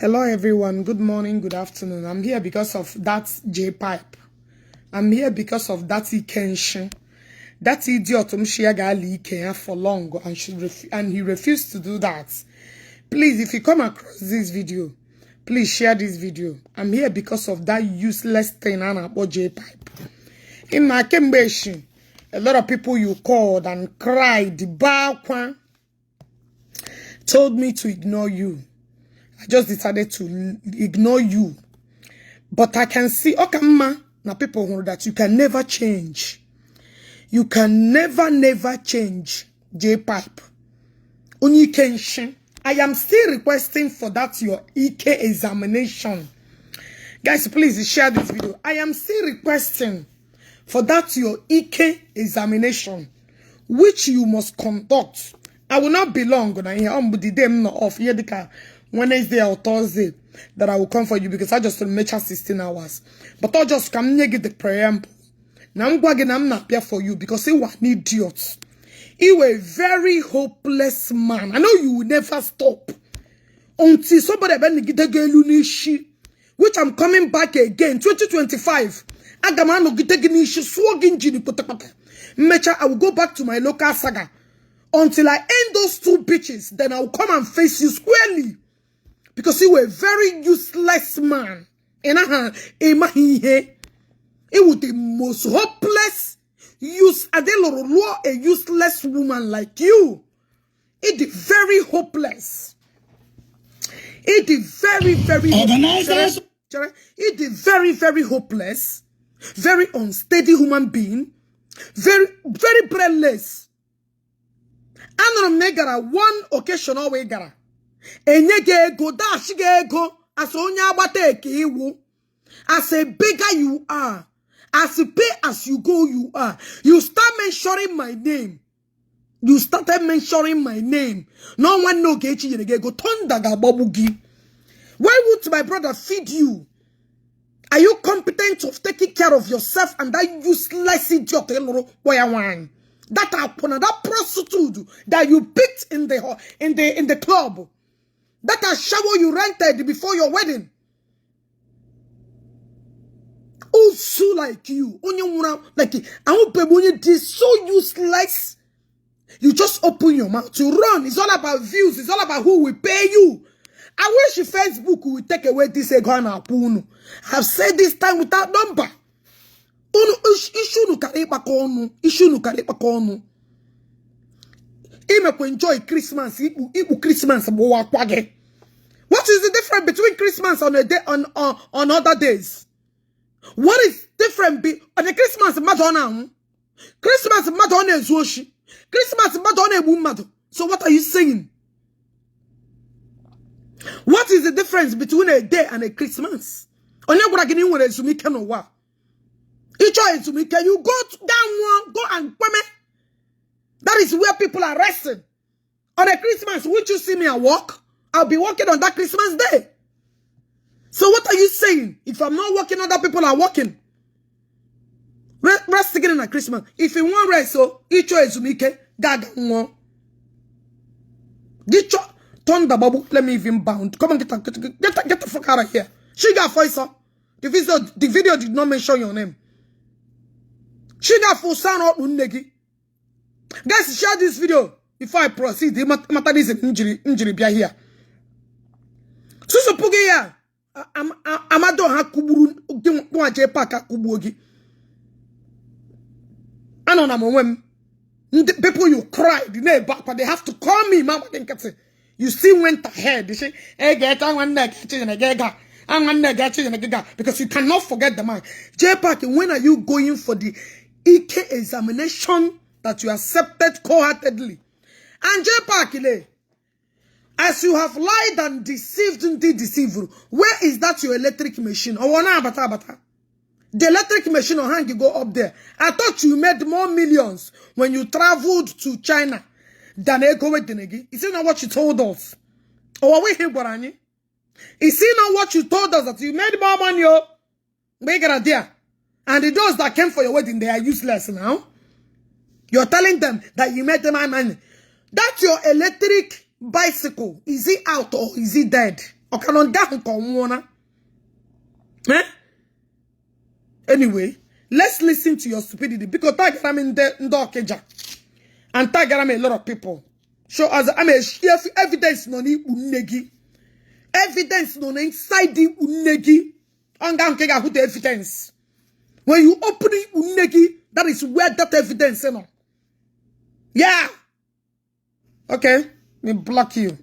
Hello everyone, good morning, good afternoon. I'm here because of that Jpac. I'm here because of that Ikenshin. That idiot Ike for long and he refused to do that. Please, if you come across this video, please share this video. I'm here because of that useless thing about Jpac. In my Kembeshin, a lot of people you called and cried, the told me to ignore you. I just decided to ignore you. But I can see, okay, now people know that you can never change. You can never change Jpac. I am still requesting for that your EK examination. Guys, please share this video. I am still requesting for that your EK examination, which you must conduct. I will not be long on here. The day I'm not off here. Wednesday or Thursday that I will come for you because I just measure 16 hours. But I just come near get the preamble. Now I'm not here for you because you are an idiot. You were a very hopeless man. I know you will never stop until somebody get a which I'm coming back again 2025. I will go back to my local saga until I end those two bitches. Then I will come and face you squarely. Because you were a very useless man. He was the most hopeless, a useless woman like you. It is very hopeless. It is very hopeless. It is very hopeless. Very unsteady human being. Very brainless. I don't know, one occasion always gara. Enyege ego dash ego as onya agbata eke iwu. As a bigger you are, as a pay as you go you are. You start mentioning my name. You started mentioning my name. No one know gechi yenege tondaga babugi. Why would my brother feed you? Are you competent of taking care of yourself and that useless idiot that prostitute that you picked in the club? That a shower you rented before your wedding. Also like you. Like I hope it is so useless. You just open your mouth to run. It's all about views. It's all about who will pay you. I wish Facebook will take away this ego and apunu. I've said this time without number. Issue no kare pakonu. Ime enjoy Christmas. Ibu Christmas. What is the difference between Christmas on a day on other days? What is different on the Christmas Madonna? Christmas Madonna is Woshi. Christmas Madonna Wumado. So what are you saying? What is the difference between a day and a Christmas? On your bragging with a Sumika no wa. Each is Sumika, you go down one, go and come. That is where people are resting. On a Christmas, won't you see me at work? I'll be working on that Christmas day. So what are you saying? If I'm not working, other people are working. Rest again on Christmas. If you want rest, so each is Sumika, gaga one. Turn the bubble. Let me even bound. Come on, get the fuck out of here. She got voice up. The video did not mention your name. She got full sound out unegi. Guys, share this video before I proceed. The matter is an injury be here. Suso pugia. Amado ha kuburu kwa Jpac kubuogi. Anona mwem. People you cried, but they have to call me. You still went ahead. You say, because you cannot forget the man. Jpac, when are you going for the EK examination that you accepted cold-heartedly? And Jpac, as you have lied and deceived the deceiver, where is that your electric machine? The electric machine on hand you go up there. I thought you made more millions when you traveled to China than Ego Denegi. Is it not what you told us? Or we here, Borani? Is it not what you told us that you made more money? And the those that came for your wedding, they are useless now. You're telling them that you made them money. That's your electric bicycle. Is it out or is it dead? Anyway, let's listen to your stupidity because I'm in the Okuja and I'm a lot of people. Show us I'm a evidence no ni unegi. Evidence no inside the unegi. Anga nkega who the evidence. When you open the unegi, that is where that evidence is. Yeah. Okay. Me block you.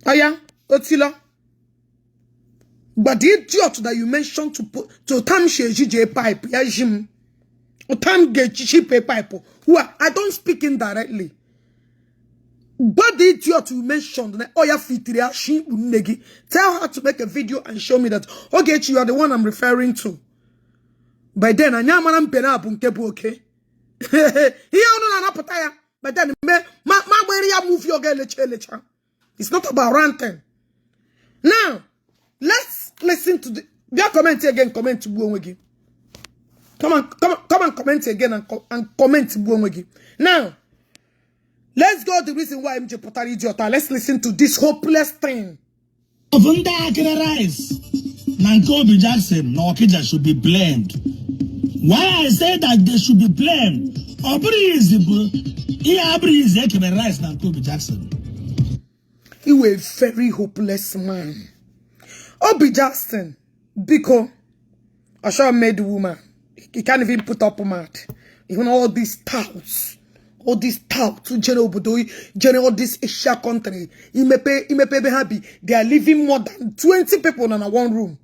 Oh yeah. Otila. But the idiot that you mentioned to time Jpac, yeah, Jim. Or time Jpac. Who I don't speak indirectly. But the idiot you mentioned, oh yeah, fitria she unegi. Tell her to make a video and show me that. Okay, you are the one I'm referring to. By then, I know I'm pena bunkebu, okay? But then, move your girl. It's not about ranting. Now, let's listen to the. Be a comment again, comment to Buonwegi. Come on, comment again and comment to Buonwegi. Now, let's go to the reason why I'm Jpac idiot. Let's listen to this hopeless thing. Nankobi Jackson, no Okuja should be blamed. Why I say that they should be blamed? Nankobi Jackson. You were a very hopeless man. Obi Jackson, because I sure made the woman. He can't even put up a mat. Even all these touts. All these touts, general this Asia country. He may pay happy. They are living more than 20 people in one room.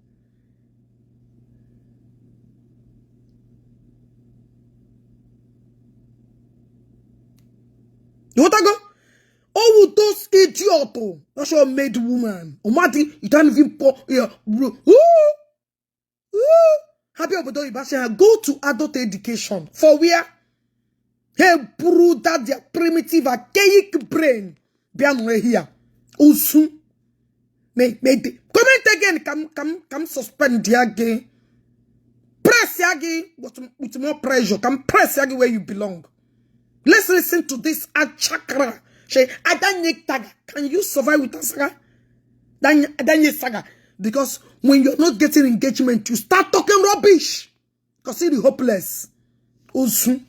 You want to go? Oh, those idiots. That's what made the woman. Omati, you can't even pour. Yeah, happy about go to adult education. For where? Hey, bro, that their primitive, archaic brain. Bianwe here. Usu. Comment again. Come suspend the again. Press again. With more pressure. Come press again where you belong. Let's listen to this chakra. Can you survive with a saga? Saga. Because when you're not getting engagement, you start talking rubbish. Because it's hopeless. Usu.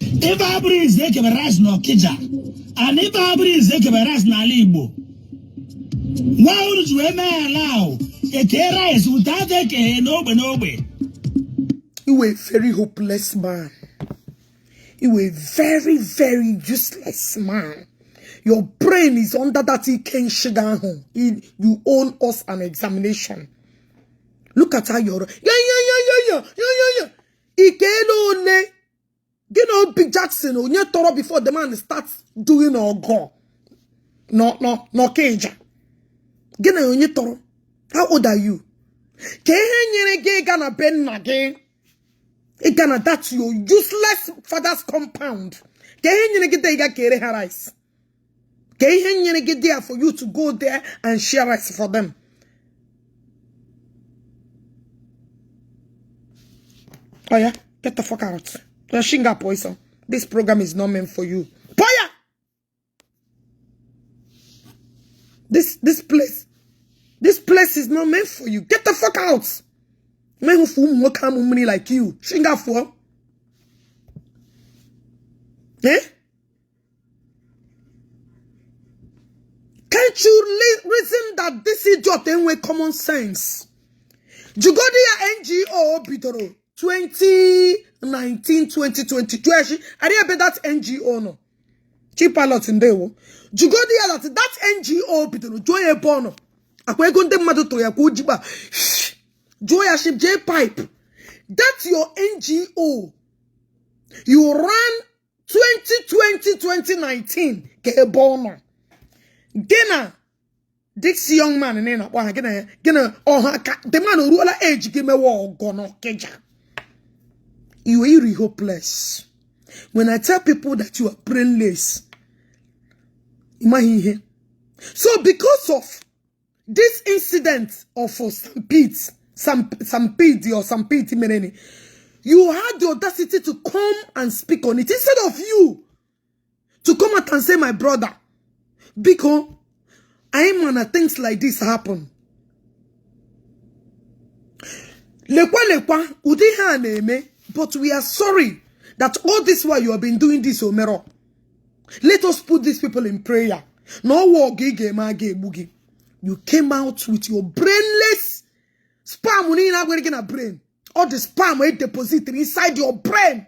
If Abri is a rise no Okuja, and if Abri is a rise na Igbo, why would you allow a rise without a nobe? You were a very hopeless man. You were a very, very useless man. Your brain is under that he can't shut down home. You own us an examination. Look at how you're. Yeah. Ikelo. You know, Big Jackson, when you thought before the man starts doing or go. No, cage. You know, when you thought. How old are you? Gana Ben again. Gana, that's your useless father's compound. Get rice. Get there for you to go there and share rice for them. Oh yeah, get the fuck out. Shinga poison. This program is not meant for you. Poya! This place is not meant for you. Get the fuck out. Men who fool more come money like you. Shinga for. Eh? Can't you reason that this idiot ain't with common sense? Jugodia NGO Bidoro 2019-2022. Actually, I didn't bet that NGO no. Jpac in there. Jugodia that NGO Bidoro joy a bono. Akwe gonde mado to ya kujiba. Joya ship Jpac. That's your NGO. You ran 2020-2019. Ke bono. Gena, this young man in the man who ruler age give me war gono keja. You are really hopeless. When I tell people that you are brainless, imagine. So because of this incident of Stampede or Stampede Meneni, you had the audacity to come and speak on it instead of you to come out and say, my brother. Because I'm on things like this happen. Lekwa, udi ha na-eme, but we are sorry that all this while you have been doing this, Omero. Let us put these people in prayer. No war boogie. You came out with your brainless spam when you're not getting a brain. All the spam we deposit inside your brain.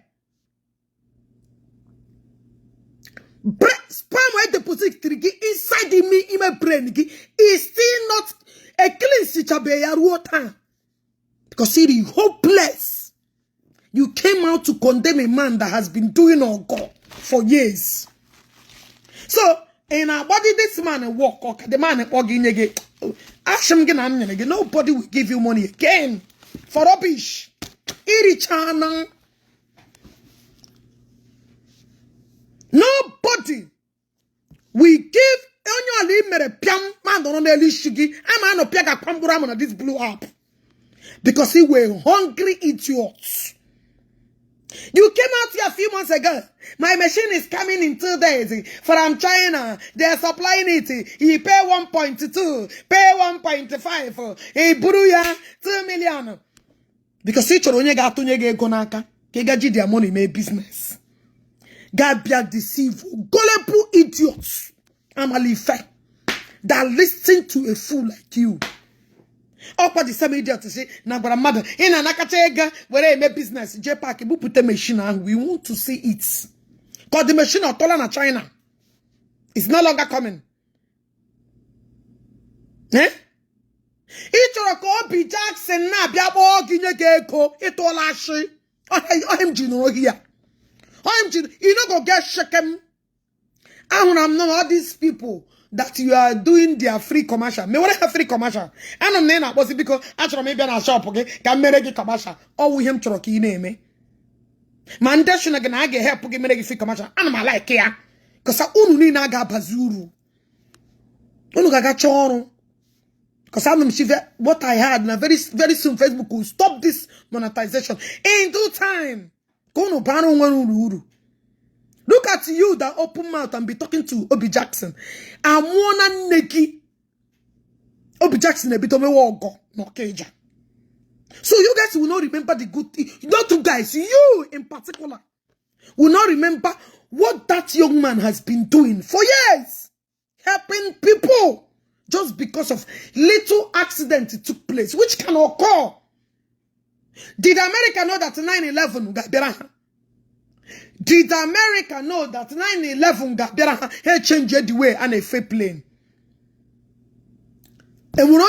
Spam we deposit inside in my brain is still not a clean situation. Because it is hopeless. You came out to condemn a man that has been doing all God for years. So, in our body, this man walk, the man walking again. Nobody will give you money again for rubbish. Nobody will give this blew up because he were hungry idiots. You came out here a few months ago. My machine is coming in 2 days from China. They are supplying it. He pay 1.2, pay 1.5. He buruya 2 million. Because each onye ga atunye ga ego n'aka. Ke ga ji their money make business. God be deceitful, gullible idiots. Amalife that listen to a fool like you. Okwa the same idiot to say, na grandmother, in an akachega, where I make business, Jpac, you put the machine and we want to see it. Because the machine of Tolan China is no longer coming. Eh? Ichoroko Jackson na biabo ginye geko, itolashi. OMG no here. OMG, you don't go get shaken. I don't know all these people that you are doing their free commercial. Me want a free commercial. And I'm nena was it because actually maybe in a shop, okay? Can make commercial. Or we him troki name. Man dash na gonna get help give me free commercial. And I like here. Cause I unu na ga bazuru. Unu ga choro. Cause I'm what I had na very soon Facebook will stop this monetization in due time. Kono bano uru. Look at you that open mouth and be talking to Obi Jackson. I'm one neki. Obi Jackson a bit of a walk no cage. So you guys will not remember the good thing. Not you guys, you in particular will not remember what that young man has been doing for years. Helping people just because of little accident it took place, which can occur. Did America know that 9/11 got better? Did America know that 9/11 got better? He changed the way and a fake plane. And when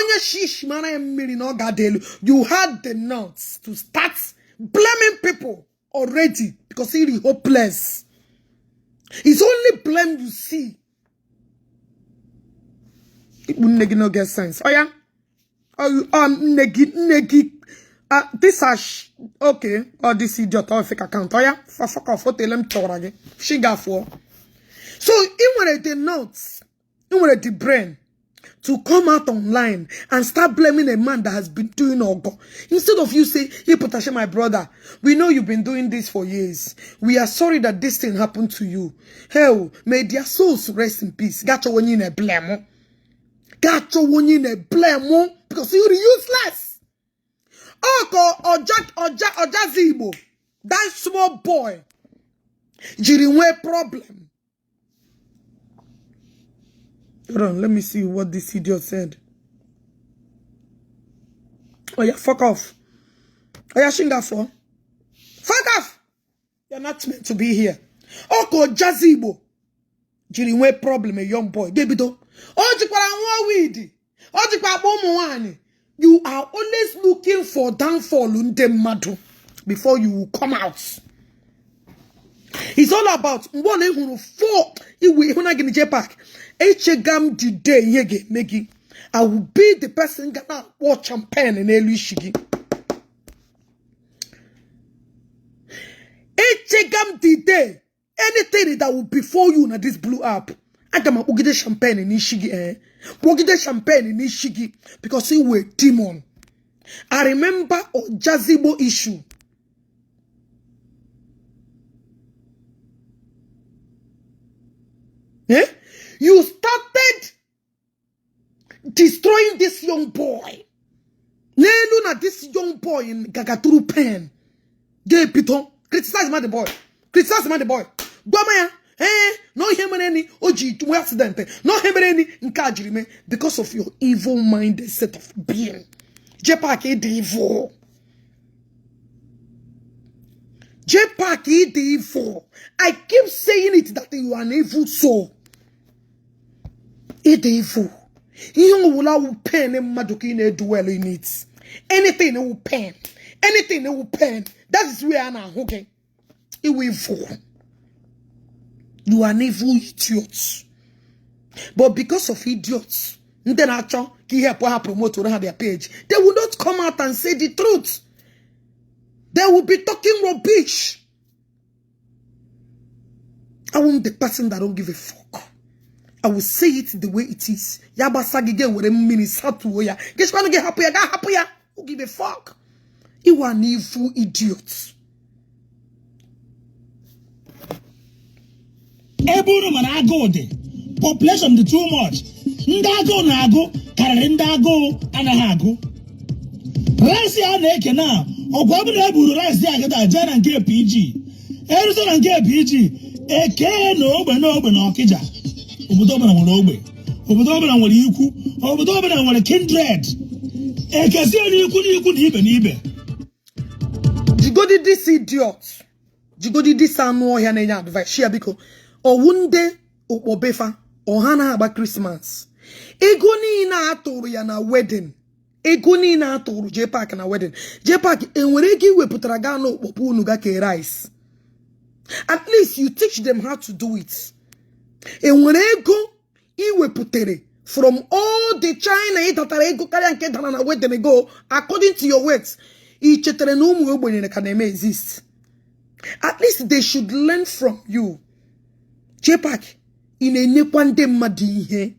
you had the nuts to start blaming people already because it is hopeless. It's only blame you see. It will not get sense. Oh yeah? This is okay. Oh, this idiot or fake account. Oh yeah? Fuck off. What tell him to she got for. So he wanted the nuts. He wanted the brain to come out online and start blaming a man that has been doing all God. Instead of you say, hey, Potashe, my brother, we know you've been doing this for years. We are sorry that this thing happened to you. Hell, may their souls rest in peace. Gacho when you blame. Gacho when you blame because you're useless. Ojazibo, that small boy, Jirinwe problem. Hold on, let me see what this idiot said. Oh yeah, fuck off. Oh yeah, Shingafo. Fuck off. You're not meant to be here. Oko Jazibo, Jirinwe problem, a young boy. Baby do. You are always looking for downfall before you will come out. It's all about one who for Jpac. I will be the person gonna watch champagne in Elishigi. Anything that will before you na this blew up. I got my Ogide champagne in Ishigi, Ogide champagne in Ishigi because he were demon. I remember a Jazibo issue. Eh? You started destroying this young boy. Nelu na this young boy in Gagaturu pen. Gay piton. Criticize the boy. Criticize the boy. Gomaya. No him any oji to accident. No him any nkajirime because of your evil-minded set of being. Jpac evil. Jpac evil. I keep saying it that you are an evil soul. Evil. You will pen and madukine dwell in it. Anything it will pen. Anything it will pen. That is where I'm okay. It will evil. You are an evil idiot. But because of idiots, then actually promote their page. They will not come out and say the truth. They will be talking rubbish. I want the person that don't give a fuck. I will say it the way it is. Yabasagi with a mini satuya. Guess when you get happy, I got happier. Who give a fuck? You are an evil idiot. Eburu man go de population the too much. Ndago na go, karare ndago anahago. Rice ya na eke na. Ogwabu na eburu rice ya gada jana nke PG. Eruzo na nke PG. Eke no ogbe na Okija. Obodo ọbụla nwere ogbe. Obodo ọbụla nwere ikwu. Obodo ọbụla nwere kindred. Ekesi onye ikwu na ibe na ibe. Jigodi this idiot. Jigodi this anu ohia na enya advice. Share biko. Owunde obefa. Ohana aba Christmas. Ego ni na atụrụ ya na wedding. Ego ni na atụrụ Jpac na wedding. Jpac enwere ego iwepụtara ga na okpokpo unu ga ke rice. At least you teach them how to do it. Enwere ego iweputere from all the China itatara ego karịa nke dara na wedding ego according to your words. Ichetere na ụmụ ogbenye ka na-eme exist. At least they should learn from you. Jpac ị na-enyekwa ndị mmadụ ihe.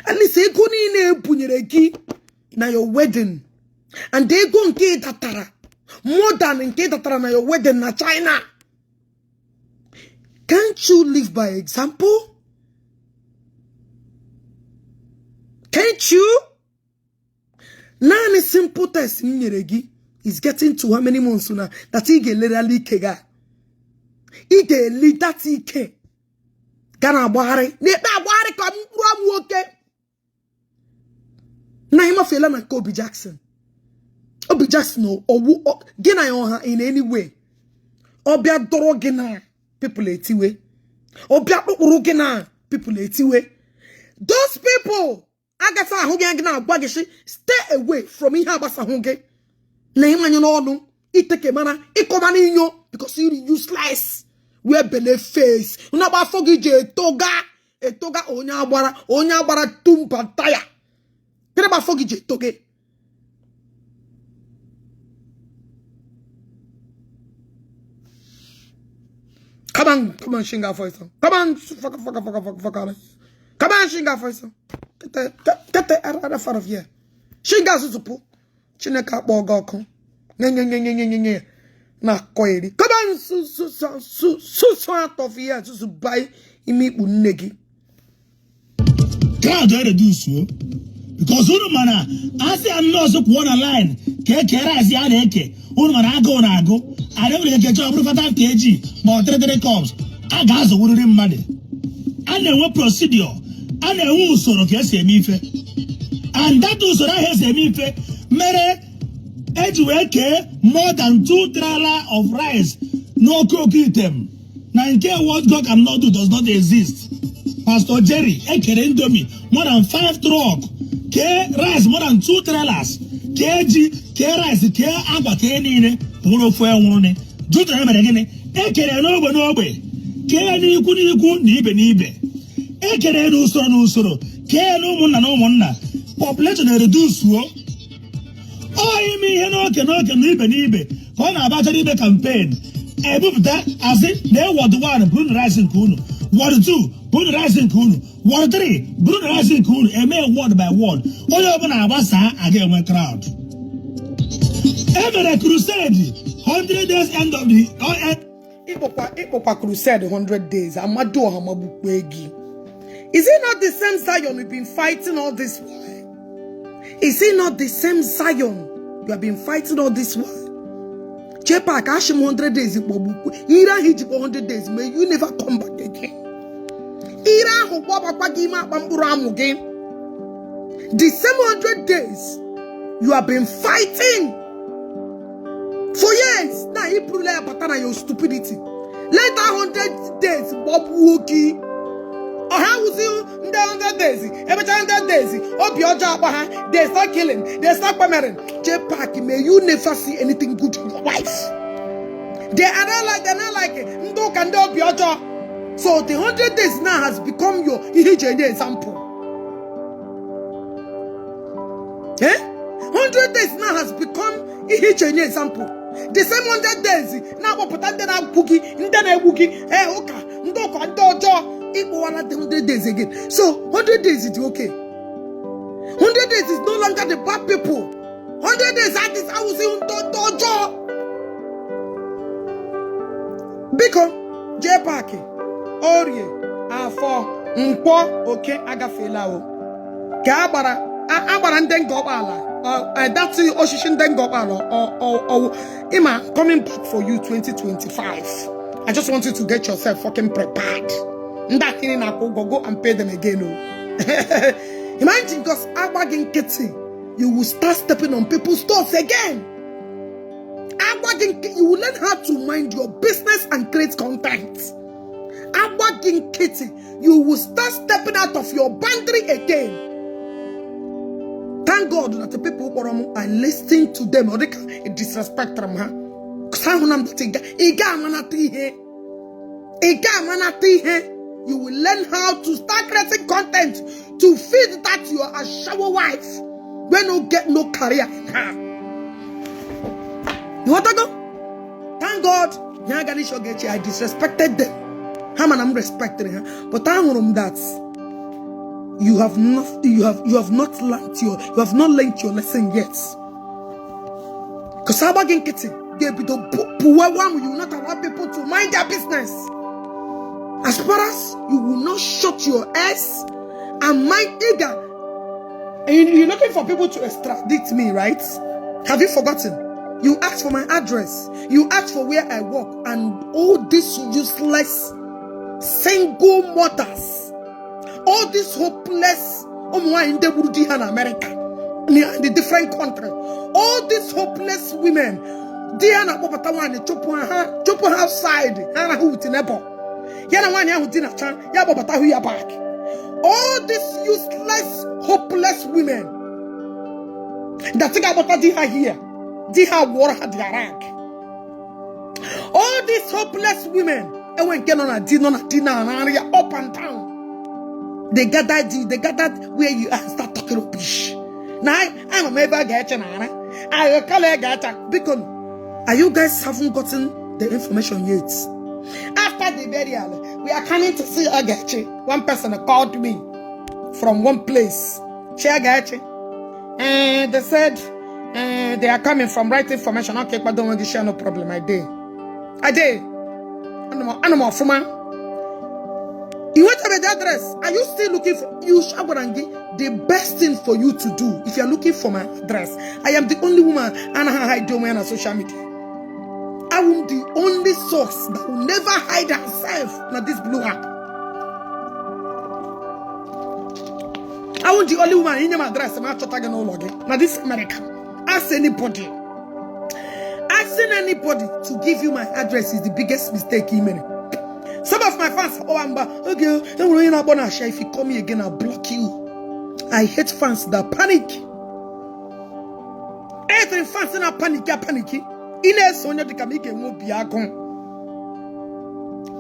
At least ego niile ebunyere gị na your wedding and ego nke datara more than nke datara na your wedding na China. Can't you live by example? Can't you? Nani simple test is getting to how many months now that he get literally kega. He get literally ke. Gana bohare. Ne ba bohare ka mwa okay. Na ima fela na Obi Jackson. Obi Jackson no owu gina yon in any way. Obia doro gina. People etiwe. Obia urugina people etiwe. Those people agasa hunge gina agwagishi stay away from ihe abasa hunge. Na imanyo no onu iteke mana ikomani inyo because you useless. We bele face. Una ba fogi je toga onya agbara tumpa taya. Kere ba fogi je toge. Come on, Shinga voice. Come on, fuck. Come on, Shinga voice. Get the other far of here. Shinga susupu. Chineka bogoko. Nye. Na koeri. Come on, so out of here. Susu buy imi unegi. Can't do so. Because Urumana, I say I'm not so one line. Kera is Yaneke. Urumana go na go. I don't really get job for 5 kg. But 3 comes. I got the wooden money. And then what procedure? And then who sort of yes, and that also has a mife. Mere edge more than 2 trailers of rice. No cook them. 9K what God cannot do does not exist. Pastor Jerry, Ekerendomi, more than 5 truck. K rice more than 2 trailers. KG, K rice, K agba, K nine, 104 do to him again. Ekere no be. K ni iku ni ibe. Ekere no soro. K no munna. Population reduce wo. Oh, imi he no ke ibe. Ko na about ibe campaign. Ebubuta as it they were the one Bruno Rising Kunu. Word 2, Bruno Rising Kunu. Word 3, Bruno Rising Kunu. A mere word by word. All over Abasa again one crowd. Ever a crusade, 100 days end of the Ipopa crusade 100 days. Amado Hamabukwegi. Is it not the same Zion we've been fighting all this while? Is it not the same Zion you have been fighting all this while? Jpac, Ashim 100 days, Ira hit for 100 days, may you never come back again. Ira again. The same 100 days you have been fighting for years. Now you prove like a pattern of your stupidity. Later 100 days, Bob Wookie. Or how was you in the 100 days? Every time 100 days, up your job, they start killing, they start permanent. Jpac, may you never see anything good in your life. They're not like it. No can do up your job. So the 100 days now has become your example. Eh? 100 days now has become a example. The same 100 days now we put on the boogie, then I boogie, Igbo 100 days again. So 100 days is okay. 100 days is no longer the bad people. 100 days at this house in dojo. Biko Jpac Orie Afo Nkwo okay agafela o. Ka agbara ndị ngobala. That's Oshishin Dengobala or Ima coming back for you 2025. I just want you to get yourself fucking prepared. That thing go and pay them again. Imagine because you will start stepping on people's toes again. You will learn how to mind your business and create content. You will start stepping out of your boundary again. Thank God that the people who are listening to them or they can disrespect them. You will learn how to start creating content to feed that you are a shower wife when you get no career in her. You want to go? Thank God, I disrespected them. I'm respecting her, but I want that you have not learned your lesson yet. Because you will not allow people to mind their business. As far as you will not shut your ass and mind either. And you're looking for people to extradite me, right? Have you forgotten? You asked for my address. You asked for where I work. And all these useless single mothers, all these hopeless in America, in the different countries, all these hopeless women, Diana Popatawan, Chopo outside, Anna Hutinebo. All these useless, hopeless women that think about Diha here, Diha war had the rank. All these hopeless women, and when get on a dinner up and down, they gathered where you are and start talking rubbish. Now I'm a member getting I will call a gata because are you guys haven't gotten the information yet? After the burial, we are coming to see Agachi. One person called me from one place. Agachi. And they said they are coming from right information. Okay, but don't want to share, no problem. I did. Animal Fuma. You want to have the address? Are you still looking for you, Shabarangi? The best thing for you to do if you are looking for my address. I am the only woman and I do on social media. I am the only source that will never hide herself in this blue app. I want the only woman in my address. I'm not talking no longer. Now this America. Ask anybody. Asking anybody to give you my address is the biggest mistake in many. Some of my fans, okay, if you call me again, I'll block you. I hate fans that panic. Every fans that panic. I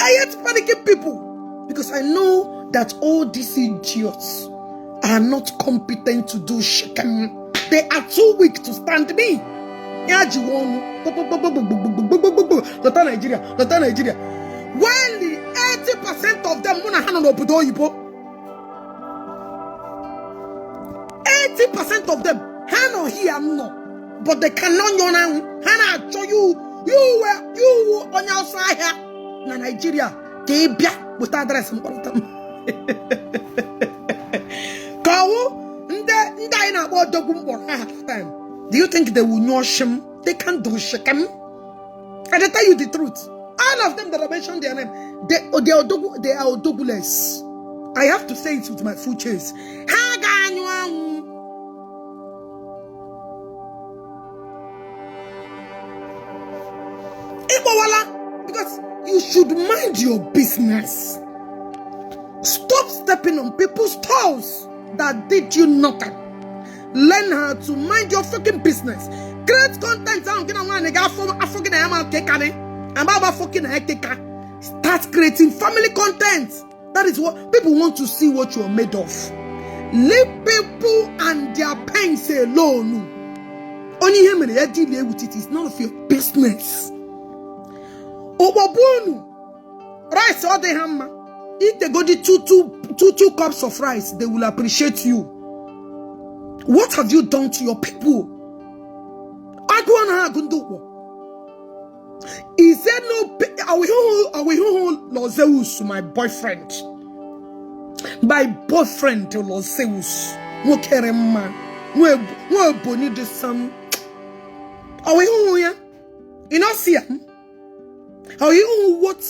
hate panicking people because I know that all these idiots are not competent to do shit. They are too weak to stand me. Nigeria. Well, 80% of them wanna hand on Obudo Ibo. 80% of them hand on here no. But they cannot Hana show you on your side here. Na Nigeria, they be with address. Kawu, nda about dogum or half time. Do you think they will know shim? They can't do shikem. And I tell you the truth. All of them that I mentioned their name, they are odoguless. I have to say it with my full chest. Because you should mind your business. Stop stepping on people's toes that did you nothing. Learn how to mind your fucking business. Create content. Start creating family content. That is what people want to see, what you are made of. Leave people and their pains alone. Only him and they deal with it. It's none of your business. Obabunu rice all the hammer. If they go the two cups of rice, they will appreciate you. What have you done to your people? Is there no? Are we Lozeus, my boyfriend? My boyfriend Lozeus. No kerema. No boni de sam. Are we who ya? You know see him? Are you what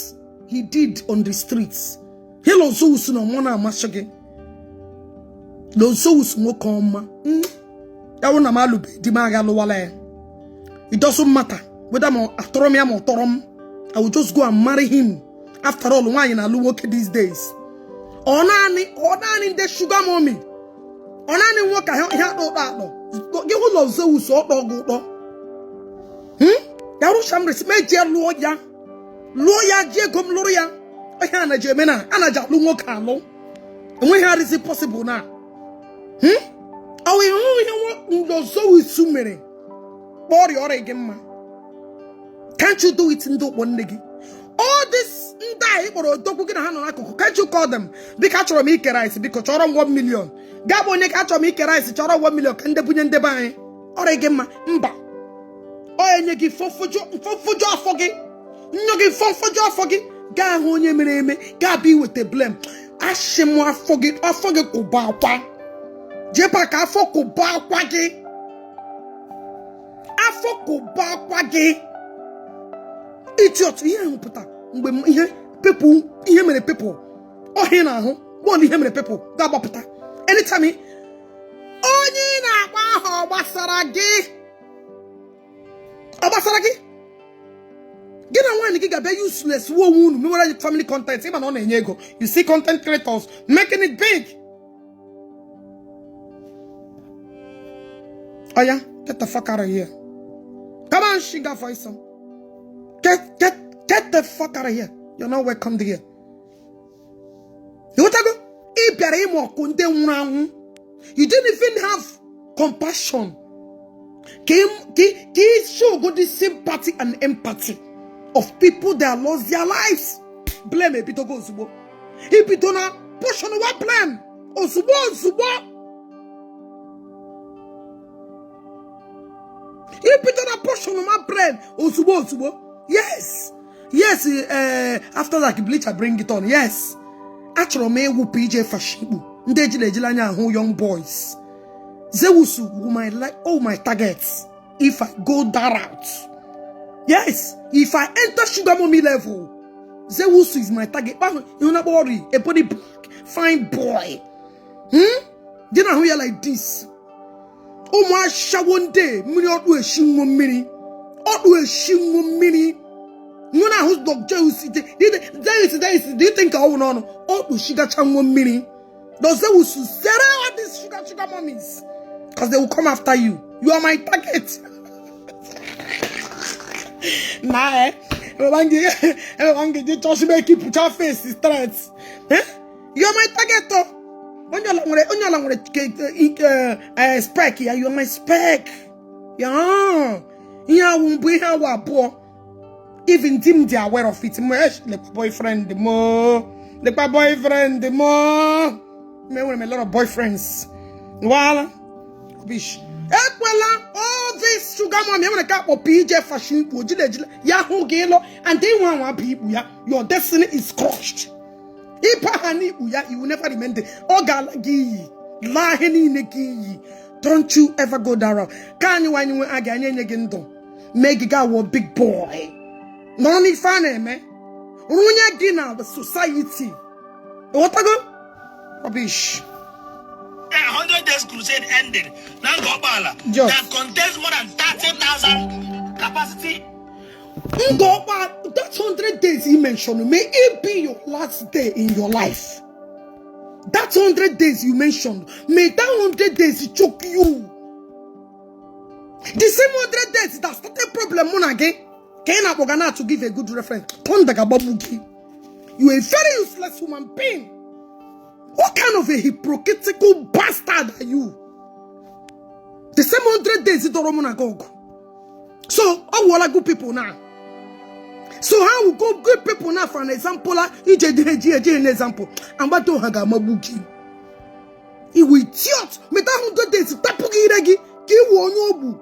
he did on the streets? Hello, Zeus no mona mashage. Lozeus mo koma. Ya wona malube di magalo wala. It doesn't matter whether I'm Atorom or Torom. I will just go and marry him. After all, why in Aluwoke these days? Onani the sugar mommy. Onani work I had no that no. You will love Zeus or go. Yarusham major lawyer. Lawyer Jacob Loria. I can't a Gemina and a Jalumo. And when how is it possible now? Are we only Zeus so many? Body or again, can't you do it in the one nigga? All this die or don't get a hand on. Can't you call them? Because you're making rice because you're 1 million. Gabo neck at your making rice, you're 1 million. Can the put the buy or again, mba. Oh, and you give for job forget. You give for job forget. Ga hon ye me, Gabi with the blame. Ashimwa forget or forget go bow. Jpac afo go bow quaggy. Afoko ba kwage idiot here puta ngbe ihe people ihe mere people oh here na ho one ihe mere people ga gbapụta anytime onye na agba ho gbasara gi gina one gi ga be useless wo wunu me wala family content even on enye ego. You see content creators making it big. Oh yeah, get the fuck out of here. Come on, Shinga for some. Get the fuck out of here. You're not welcome here. You didn't even have compassion. Show good sympathy and empathy of people that lost their lives. Blame it, Pito goes. If you don't push on what blame, Osubo. You put on a portion of my brain. Osubo. Yes. After that, bleach, I bring it on. Yes. Actually, me wu PJ Fashibu. Ndejile jilanya who young boys. Zewusu who my like all my targets. If I go that route. Yes. If I enter sugar mommy level, Zewusu is my target. You not worry. A body black, fine boy. You know who you like this. Oh my one day, mini or shingo mini. Nuna who's dog Josie. Do you think I will know? Oh, sugar chang 1 mini. Those who say all these sugar mummies. Because they will come after you. You are my target. Nah, everyone get just make you put your face in threats. You are my target though. When you're spec, you are my spec. Yeah, won't be how poor. Even Tim, they are aware of it. Like boyfriend, the more. Like my boyfriend, the more. Me with a lot of boyfriends. Voila. Bish. All this sugar mommy, I'm gonna cap or PJ fashion, Yahoo Galo, and they want people. Your destiny is crushed. You will never remember. Ogalagi, Laheni Neki, Don't you ever go that route. Can you when you again make it a big boy? No need funny, man. Runya dinner the society. What I go? Rubbish. 100 days crusade ended. Now Gopala that contains more than 30,000 capacity. That 100 days he mentioned, may it be your last day in your life. That 100 days you mentioned, may that 100 days choke you. The same 100 days that started problem again. Can I to give a good reference? You are a very useless human being. What kind of a hypocritical bastard are you? The same 100 days it don't go. So, how will I good people now? So how will go good people now for an example? An example. And what do haga mabuki? He will idiot. Me that 100 days tapugi regi ki wonyobu.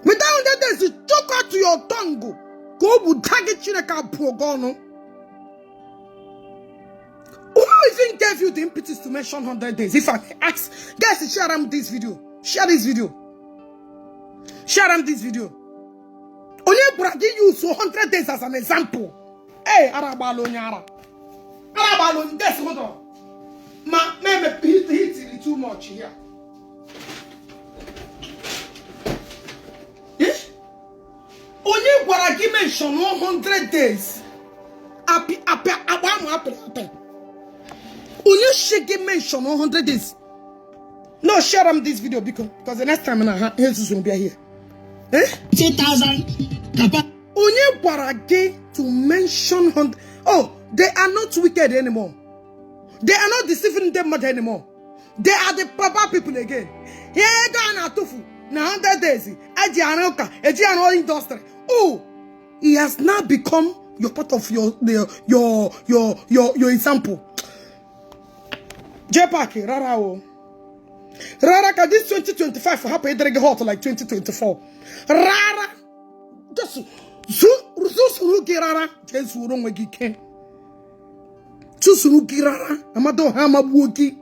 Me that 100 days choke out to your tongue. Go bu target chineka progono. Who even gave you the impetus to mention 100 days? If I ask, guys, share them this video. Share this video. Share them this video. Only Brady use 100 days as an example. Hey, Arabalo Nyara. Arabalo, that's what on. Ma, maybe hit too much here. Yes? Only Brady mentioned 100 days. Only Shaggy mentioned 100 days. No, share them this video because the next time Jesus will be here. 30,000 Onye Barage to mention 100. Oh, they are not wicked anymore. They are not deceiving them mother anymore. They are the proper people again. Here Ghana Tofu. Now 100 days. Industry. Oh, he has now become your part of your example. Jpac, Rara. Rara, this 2025 happened hot like 2024. Rara, just Susuruki Rara, just wrong with Gike. Susuruki Rara, Amado Hamabuki.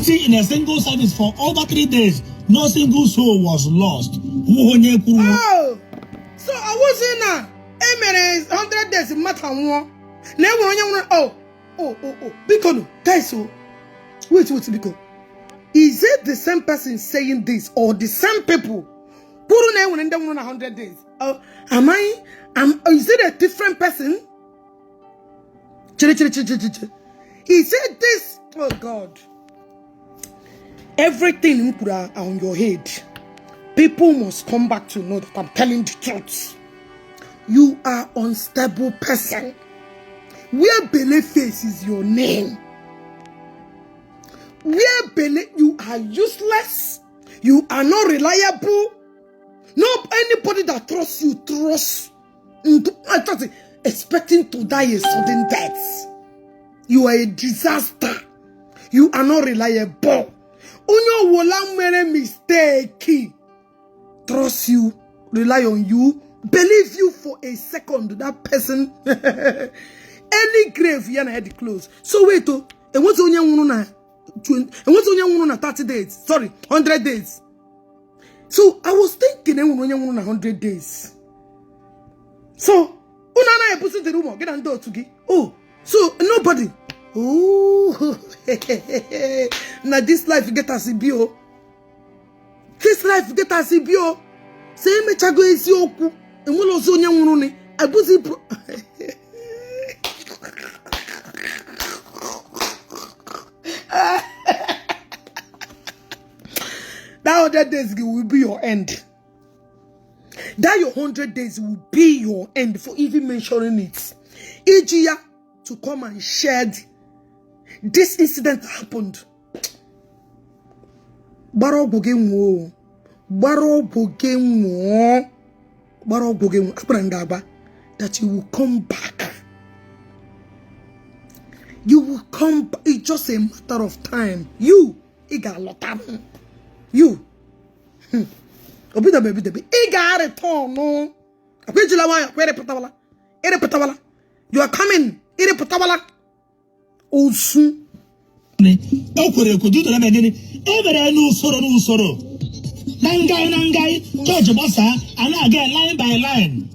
In a single service for over 3 days, no single soul was lost. Oh, so I was in a 100 days in Matamwa. Never, oh, Bikono, guys, so wait, Biko. Is it the same person saying this or the same people? Puru ne when them 100 days. Oh, is it a different person? He said this. Oh God. Everything on your head. People must come back to know that I'm telling the truth. You are unstable person. Where Bele face is your name. Where Bele, you are useless. You are not reliable. Not anybody that trusts you trusts. Expecting to die a sudden death. You are a disaster. You are not reliable. Onyo wola mere mistake. Trust you, rely on you, believe you for a second. That person, any grave yana had close. So wait, and what's on your 30 days? Sorry, 100 days. So I was thinking, 100 days. So, unana e pusi the rumor get and do to gi. Oh, so nobody. Oh, now this life get us bio. This life get us bio. Say me chago esi oku. Enwolo so nya nwuru ni. Abuzi pro. That 100 days will be your end. That your 100 days will be your end for even mentioning it. Ijia to come and share this incident happened. Baro bogenwo. That you will come back. You will come back. It's just a matter of time. You, Igalotam. You. Obida baby. Iga return no. You are coming. Osun. Okwere kuduto na megini evere n'usoro nangai church bossa and again line by line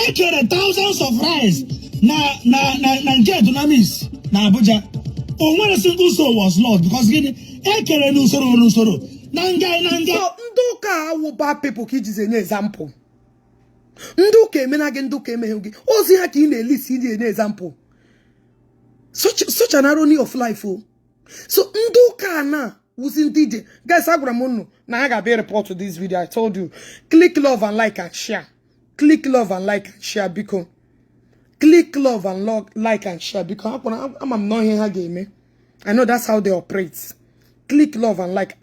ekere thousands of rice na nke dunamis na Abuja onwere single soul was lost because gini ekere n'usoro nangai so nduka awu bad people ki jize nye example nduka emena gị nduka emeghe gị ozi ha ka ị na-elisi iji nye example such an irony of life. Oh. So nduka na using DJ. Guys, I gotta report to this video. I told you. Click love and like and share. Click love and like and share because click love and like and share because I'm not here again. I know that's how they operate. Click love and like.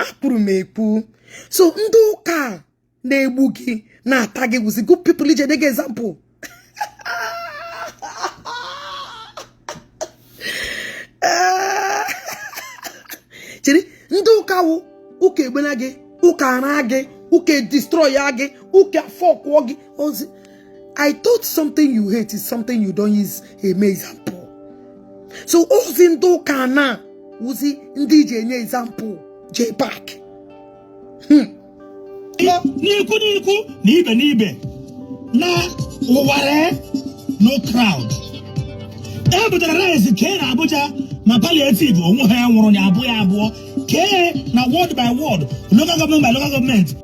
So nduka na ebuki na tagi was a good people ije dege example. Chiri nduka wu uke gbena gi uka na gi uke destroy ya gi uke fuck wo gi. I thought something you hate is something you don't use a example. So ozi nduka na uzi ndije nye example Jpac. Nibe na uware no crowd. Ebe the rise ke na Abuja ma palliative onwe ha nwuru ni abo ke na word by word local government by local government.